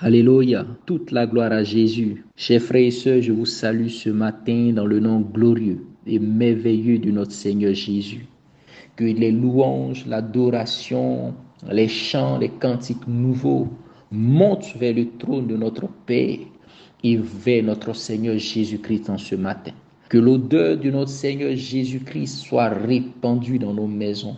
Alléluia, toute la gloire à Jésus. Chers frères et sœurs, je vous salue ce matin dans le nom glorieux et merveilleux de notre Seigneur Jésus. Que les louanges, l'adoration, les chants, les cantiques nouveaux montent vers le trône de notre Père et vers notre Seigneur Jésus-Christ en ce matin. Que l'odeur de notre Seigneur Jésus-Christ soit répandue dans nos maisons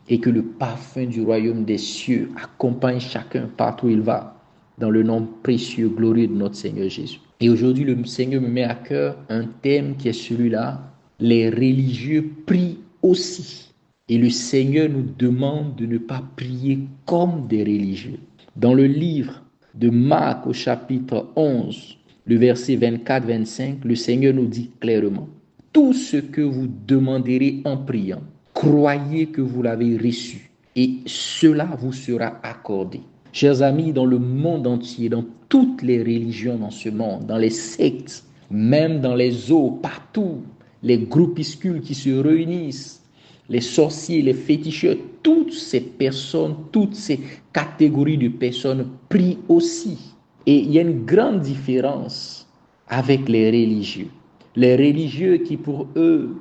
et que le parfum du royaume des cieux accompagne chacun partout où il va, dans le nom précieux, glorieux de notre Seigneur Jésus. Et aujourd'hui, le Seigneur me met à cœur un thème qui est celui-là. Les religieux prient aussi. Et le Seigneur nous demande de ne pas prier comme des religieux. Dans le livre de Marc au chapitre 11, le verset 24-25, le Seigneur nous dit clairement, tout ce que vous demanderez en priant, croyez que vous l'avez reçu et cela vous sera accordé. Chers amis, dans le monde entier, dans toutes les religions dans ce monde, dans les sectes, même dans les eaux, partout, les groupuscules qui se réunissent, les sorciers, les féticheurs, toutes ces personnes, toutes ces catégories de personnes prient aussi. Et il y a une grande différence avec les religieux. Les religieux qui pour eux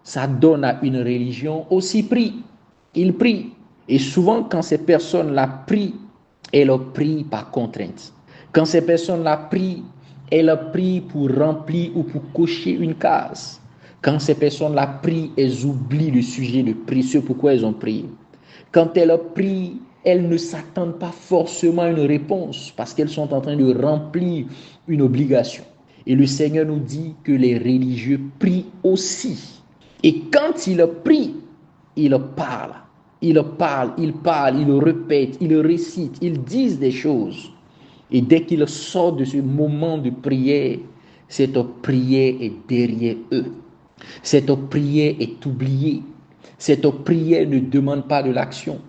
s'adonnent à une religion aussi prient. Ils prient. Et souvent quand ces personnes-là prient, elles prient par contrainte. Quand ces personnes-là prient, elles prient pour remplir ou pour cocher une case. Quand ces personnes-là prient, elles oublient le sujet de précieux pourquoi elles ont prié. Quand elles prient, elles ne s'attendent pas forcément à une réponse parce qu'elles sont en train de remplir une obligation. Et le Seigneur nous dit que les religieux prient aussi. Et quand ils prient, ils parlent. Ils parlent, ils répètent, ils récitent, ils disent des choses. Et dès qu'ils sortent de ce moment de prière, cette prière est derrière eux. Cette prière est oubliée. Cette prière ne demande pas de l'action.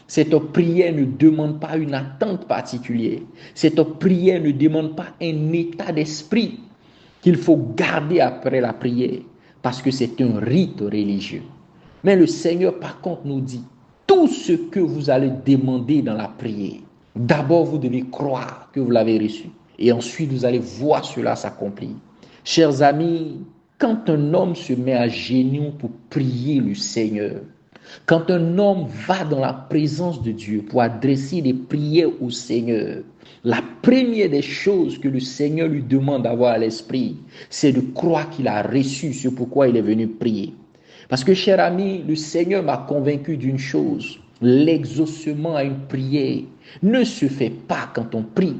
Cette prière ne demande pas une attente particulière. Cette prière ne demande pas un état d'esprit qu'il faut garder après la prière parce que c'est un rite religieux. Mais le Seigneur, par contre, nous dit, tout ce que vous allez demander dans la prière, d'abord vous devez croire que vous l'avez reçu et ensuite vous allez voir cela s'accomplir. Chers amis, quand un homme se met à genoux pour prier le Seigneur, quand un homme va dans la présence de Dieu pour adresser des prières au Seigneur, la première des choses que le Seigneur lui demande d'avoir à l'esprit, c'est de croire qu'il a reçu ce pourquoi il est venu prier. Parce que, cher ami, le Seigneur m'a convaincu d'une chose, l'exaucement à une prière ne se fait pas quand on prie,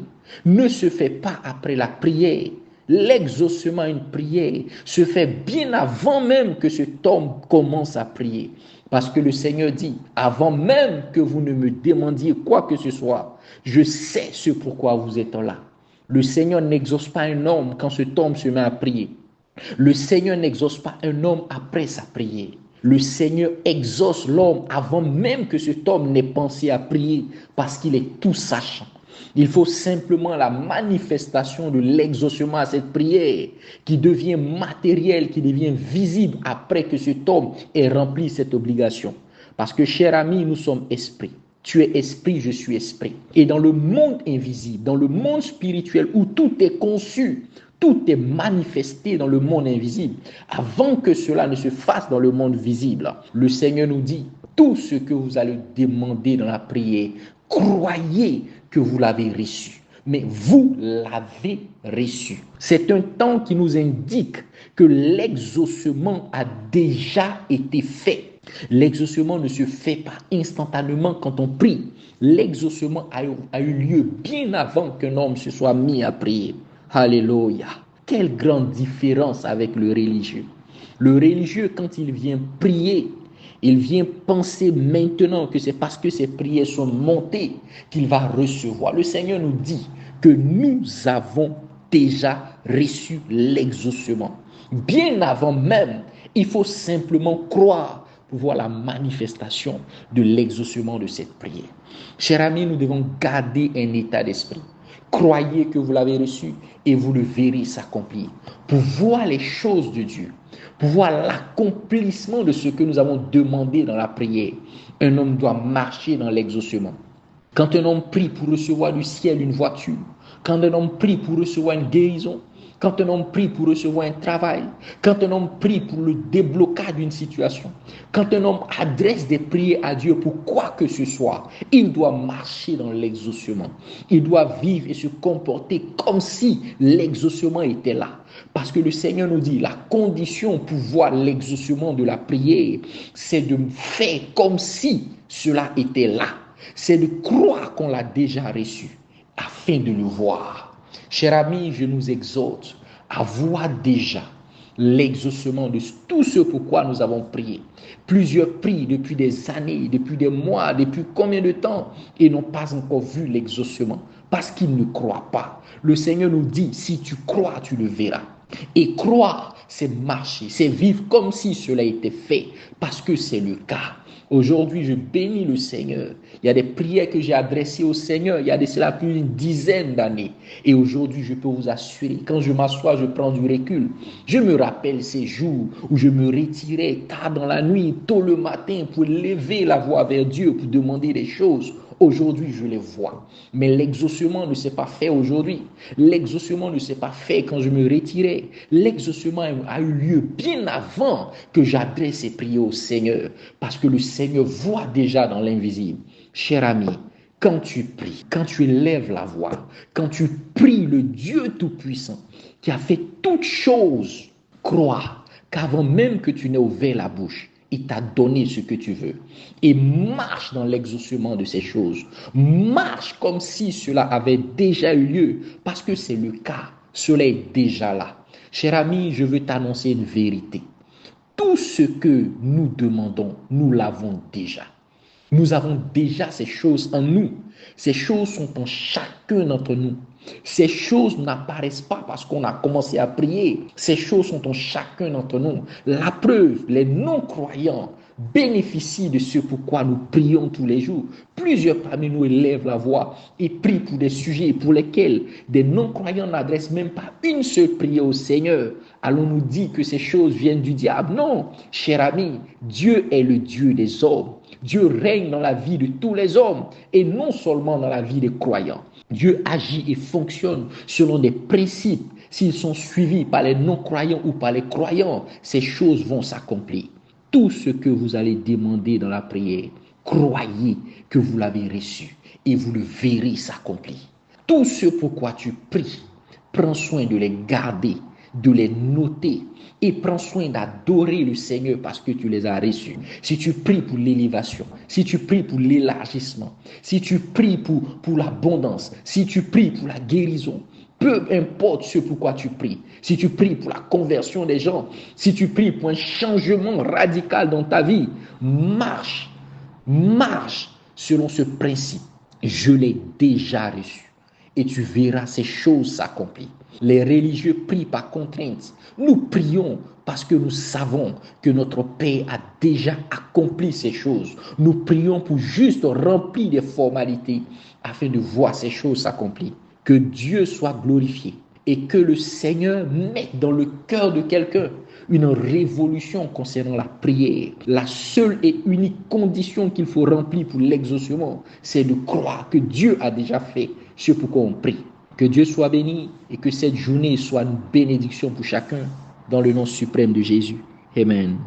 ne se fait pas après la prière. L'exaucement à une prière se fait bien avant même que cet homme commence à prier. Parce que le Seigneur dit, avant même que vous ne me demandiez quoi que ce soit, je sais ce pourquoi vous êtes là. Le Seigneur n'exauce pas un homme quand cet homme se met à prier. Le Seigneur n'exauce pas un homme après sa prière. Le Seigneur exauce l'homme avant même que cet homme n'ait pensé à prier parce qu'il est tout sachant. Il faut simplement la manifestation de l'exaucement à cette prière qui devient matérielle, qui devient visible après que cet homme ait rempli cette obligation. Parce que, cher ami, nous sommes esprits. Tu es esprit, je suis esprit. Et dans le monde invisible, dans le monde spirituel où tout est conçu, tout est manifesté dans le monde invisible. Avant que cela ne se fasse dans le monde visible, le Seigneur nous dit, tout ce que vous allez demander dans la prière, croyez que vous l'avez reçu. Mais vous l'avez reçu. C'est un temps qui nous indique que l'exaucement a déjà été fait. L'exaucement ne se fait pas instantanément quand on prie. L'exaucement a eu lieu bien avant qu'un homme se soit mis à prier. Alléluia. Quelle grande différence avec le religieux. Le religieux, quand il vient prier, il vient penser maintenant que c'est parce que ses prières sont montées qu'il va recevoir. Le Seigneur nous dit que nous avons déjà reçu l'exaucement. Bien avant même, il faut simplement croire pour voir la manifestation de l'exaucement de cette prière. Chers amis, nous devons garder un état d'esprit. Croyez que vous l'avez reçu et vous le verrez s'accomplir. Pour voir les choses de Dieu, pour voir l'accomplissement de ce que nous avons demandé dans la prière, un homme doit marcher dans l'exaucement. Quand un homme prie pour recevoir du ciel une voiture, Quand un homme prie pour recevoir une guérison, quand un homme prie pour recevoir un travail, quand un homme prie pour le déblocage d'une situation, quand un homme adresse des prières à Dieu pour quoi que ce soit, il doit marcher dans l'exaucement. Il doit vivre et se comporter comme si l'exaucement était là. Parce que le Seigneur nous dit, la condition pour voir l'exaucement de la prière, c'est de faire comme si cela était là. C'est de croire qu'on l'a déjà reçu afin de le voir. Chers amis, je nous exhorte à voir déjà l'exaucement de tout ce pourquoi nous avons prié. Plusieurs prient depuis des années, depuis des mois, depuis combien de temps et n'ont pas encore vu l'exaucement parce qu'ils ne croient pas. Le Seigneur nous dit, si tu crois, tu le verras. Et croire, c'est marcher, c'est vivre comme si cela était fait parce que c'est le cas. Aujourd'hui, je bénis le Seigneur. Il y a des prières que j'ai adressées au Seigneur il y a de cela plus d'une dizaine d'années. Et aujourd'hui, je peux vous assurer, quand je m'assois, je prends du recul. Je me rappelle ces jours où je me retirais tard dans la nuit, tôt le matin, pour lever la voix vers Dieu, pour demander des choses. Aujourd'hui, je les vois. Mais l'exaucement ne s'est pas fait aujourd'hui. L'exaucement ne s'est pas fait quand je me retirais. L'exaucement a eu lieu bien avant que j'adresse ces prières au Seigneur. Parce que le Seigneur voit déjà dans l'invisible. Cher ami, quand tu pries, quand tu élèves la voix, quand tu pries le Dieu Tout-Puissant qui a fait toutes choses, crois qu'avant même que tu n'aies ouvert la bouche, il t'a donné ce que tu veux. Et marche dans l'exaucement de ces choses. Marche comme si cela avait déjà eu lieu, parce que c'est le cas. Cela est déjà là. Cher ami, je veux t'annoncer une vérité. Tout ce que nous demandons, nous l'avons déjà. Nous avons déjà ces choses en nous. Ces choses sont en chacun d'entre nous. Ces choses n'apparaissent pas parce qu'on a commencé à prier. Ces choses sont en chacun d'entre nous. La preuve, les non-croyants bénéficient de ce pourquoi nous prions tous les jours. Plusieurs parmi nous élèvent la voix et prient pour des sujets pour lesquels des non-croyants n'adressent même pas une seule prière au Seigneur. Allons-nous dire que ces choses viennent du diable? Non, cher ami, Dieu est le Dieu des hommes. Dieu règne dans la vie de tous les hommes et non seulement dans la vie des croyants. Dieu agit et fonctionne selon des principes. S'ils sont suivis par les non-croyants ou par les croyants, ces choses vont s'accomplir. Tout ce que vous allez demander dans la prière, croyez que vous l'avez reçu et vous le verrez s'accomplir. Tout ce pourquoi tu pries, prends soin de les garder, de les noter et prends soin d'adorer le Seigneur parce que tu les as reçus. Si tu pries pour l'élévation, si tu pries pour l'élargissement, si tu pries pour l'abondance, si tu pries pour la guérison, peu importe ce pourquoi tu pries, si tu pries pour la conversion des gens, si tu pries pour un changement radical dans ta vie, marche selon ce principe. Je l'ai déjà reçu et tu verras ces choses s'accomplir. Les religieux prient par contrainte. Nous prions parce que nous savons que notre Père a déjà accompli ces choses. Nous prions pour juste remplir des formalités afin de voir ces choses s'accomplir. Que Dieu soit glorifié et que le Seigneur mette dans le cœur de quelqu'un une révolution concernant la prière. La seule et unique condition qu'il faut remplir pour l'exaucement, c'est de croire que Dieu a déjà fait ce pourquoi on prie. Que Dieu soit béni et que cette journée soit une bénédiction pour chacun dans le nom suprême de Jésus. Amen.